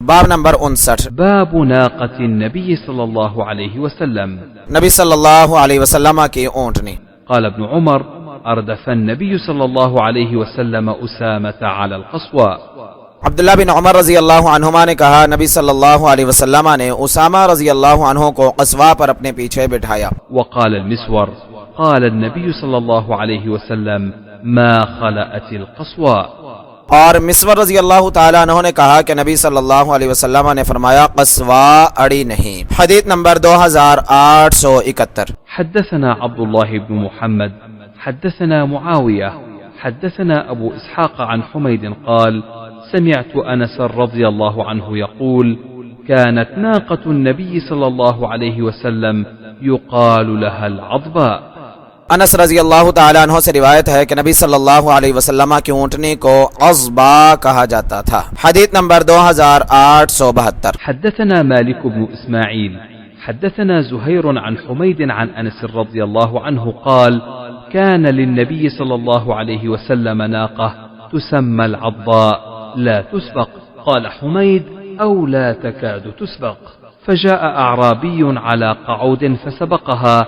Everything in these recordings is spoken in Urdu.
باب نمبر 59 باب ناقة النبي صلى الله عليه وسلم. نبی صلی اللہ علیہ وسلم کی اونٹنی. قال ابن عمر: أردف النبي صلى الله عليه وسلم أسامة على القصواء. عبداللہ بن عمر رضی اللہ عنہما نے کہا نبی صلی اللہ علیہ وسلم نے اسامہ رضی اللہ عنہ کو قصوا پر اپنے پیچھے بٹھایا. وقال المسور: قال النبي صلى الله عليه وسلم: ما خلأت القصواء. اور مسور رضی اللہ تعالیٰ عنہ نے کہا کہ نبی صلی اللہ علیہ وسلم نے فرمایا قصوا اڑی نہیں. حدیث نمبر 2871. حدثنا عبد الله بن محمد حدثنا معاوية حدثنا أبو إسحاق عن حميد قال: سمعت أنس رضي الله عنه يقول: كانت ناقة النبي صلى الله عليه وسلم يقال لها العضباء. انس رضی اللہ تعالیٰ عنہ سے روایت ہے کہ نبی صلی اللہ علیہ وسلم کی اونٹنی کو عضبا کہا جاتا تھا. حدیث نمبر 2872. حدثنا مالك بن إسماعيل حدثنا زهير عن حميد عن أنس رضي الله عنه قال: كان للنبي صلى الله عليه وسلم ناقة تسمى العضباء لا تسبق. قال حميد: أو لا تكاد تسبق. فجاء أعرابي على قعود فسبقها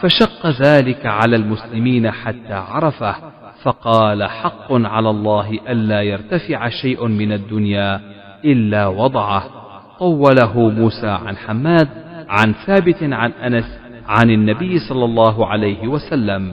فشق ذلك على المسلمين حتى عرفه فقال: حق على الله ألا يرتفع شيء من الدنيا إلا وضعه. طوله موسى عن حماد عن ثابت عن أنس عن النبي صلى الله عليه وسلم.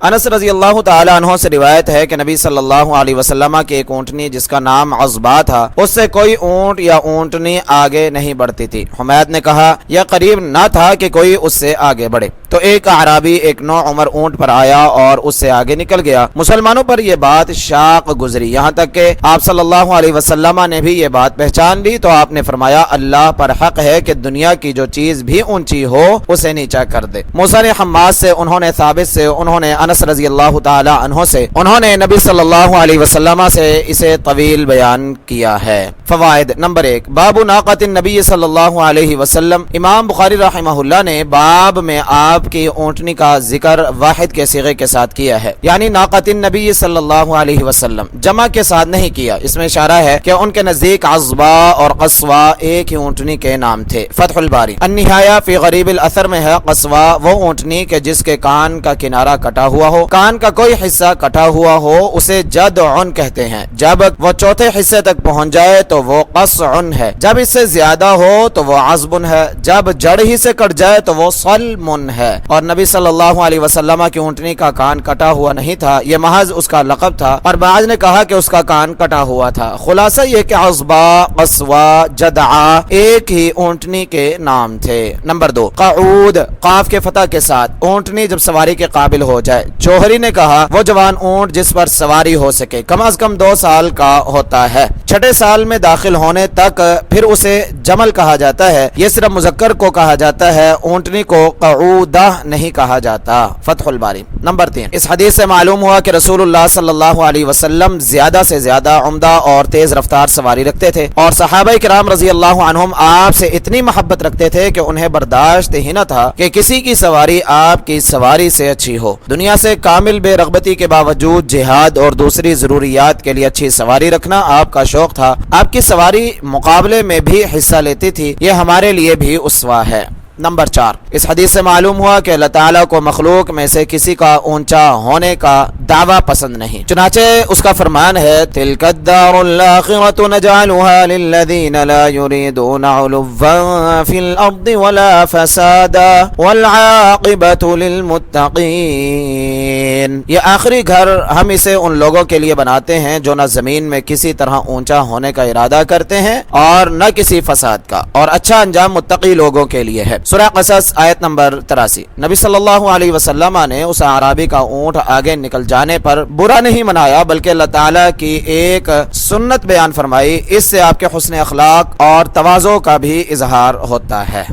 انس رضی اللہ تعالیٰ عنہ سے روایت ہے کہ نبی صلی اللہ علیہ وسلم کی ایک اونٹنی جس کا نام عضبا تھا اس سے کوئی اونٹ یا اونٹنی آگے نہیں بڑھتی تھی. حمید نے کہا یہ قریب نہ تھا کہ کوئی اس سے آگے بڑھے تو ایک اعرابی ایک نو عمر اونٹ پر آیا اور اس سے آگے نکل گیا. مسلمانوں پر یہ بات شاق گزری یہاں تک کہ آپ صلی اللہ علیہ وسلم نے بھی یہ بات پہچان لی تو آپ نے فرمایا اللہ پر حق ہے کہ دنیا کی جو چیز بھی اونچی ہو اسے نیچا کر دے. موسیٰ نے حماد سے انہوں نے ثابت سے انہوں نے انس رضی اللہ تعالی عنہ سے انہوں نے نبی صلی اللہ علیہ وسلم سے اسے طویل بیان کیا ہے. فوائد نمبر 1 باب ناقۃ النبی صلی اللہ علیہ وسلم. امام بخاری رحمہ اللہ نے باب میں آپ کی اونٹنی کا ذکر واحد کے صیغے کے ساتھ کیا ہے یعنی ناقۃ النبی صلی اللہ علیہ وسلم جمع کے ساتھ نہیں کیا. اس میں اشارہ ہے کہ ان کے نزدیک عضبا اور قصوا ایک ہی اونٹنی کے نام تھے. فتح الباری النہایہ فی غریب الاثر میں ہے قصوا وہ اونٹنی کہ جس کے کان کا کنارہ کٹا ہوا ہو, کان کا کوئی حصہ کٹا ہوا ہو اسے جدع کہتے ہیں. جب وہ چوتھے حصے تک پہنچ جائے تو وہ قصع ہے, جب اس سے زیادہ ہو تو وہ عضب ہے, جب جڑ ہی سے کٹ جائے تو وہ صلم ہے. اور نبی صلی اللہ علیہ وسلم کی اونٹنی کا کان کٹا ہوا نہیں تھا, یہ محض اس کا لقب تھا اور بعض نے کہا کہ اس کا کان کٹا ہوا تھا. خلاصہ یہ کہ عضبا قصوا جدعا ایک ہی اونٹنی کے نام تھے. نمبر 2 قعود قاف کے فتح کے ساتھ اونٹنی جب سواری کے قابل ہو جائے. جوہری نے کہا وہ جوان اونٹ جس پر سواری ہو سکے کم از کم 2 سال کا ہوتا ہے. 6 سال میں داخل ہونے تک پھر اسے جمل کہا جاتا ہے. یہ صرف مذکر کو کہا جاتا ہے, اونٹنی کو قعودہ نہیں کہا جاتا. فتح الباری. نمبر 3 اس حدیث سے معلوم ہوا کہ رسول اللہ صلی اللہ علیہ وسلم زیادہ سے زیادہ عمدہ اور تیز رفتار سواری رکھتے تھے اور صحابہ کرام رضی اللہ عنہم آپ سے اتنی محبت رکھتے تھے کہ انہیں برداشت ہی نہ تھا کہ کسی کی سواری آپ کی سواری سے اچھی ہو. دنیا سے کامل بے رغبتی کے باوجود جہاد اور دوسری ضروریات کے لیے اچھی سواری رکھنا آپ کا شوق تھا. آپ کی سواری مقابلے میں بھی حصہ لیتی تھی, یہ ہمارے لیے بھی اسوہ ہے. نمبر 4 اس حدیث سے معلوم ہوا کہ اللہ تعالیٰ کو مخلوق میں سے کسی کا اونچا ہونے کا دعویٰ پسند نہیں. چنانچہ اس کا فرمان ہے تلک الدار الآخرۃ نجعلها للذین لا یریدون علوا فی الارض ولا فسادا والعاقبۃ للمتقین. یہ آخری گھر ہم اسے ان لوگوں کے لیے بناتے ہیں جو نہ زمین میں کسی طرح اونچا ہونے کا ارادہ کرتے ہیں اور نہ کسی فساد کا, اور اچھا انجام متقی لوگوں کے لیے ہے. سورہ قصص آیت نمبر 83. نبی صلی اللہ علیہ وسلم نے اس اعرابی کا اونٹ آگے نکل جانے پر برا نہیں منایا بلکہ اللہ تعالیٰ کی ایک سنت بیان فرمائی. اس سے آپ کے حسن اخلاق اور تواضع کا بھی اظہار ہوتا ہے.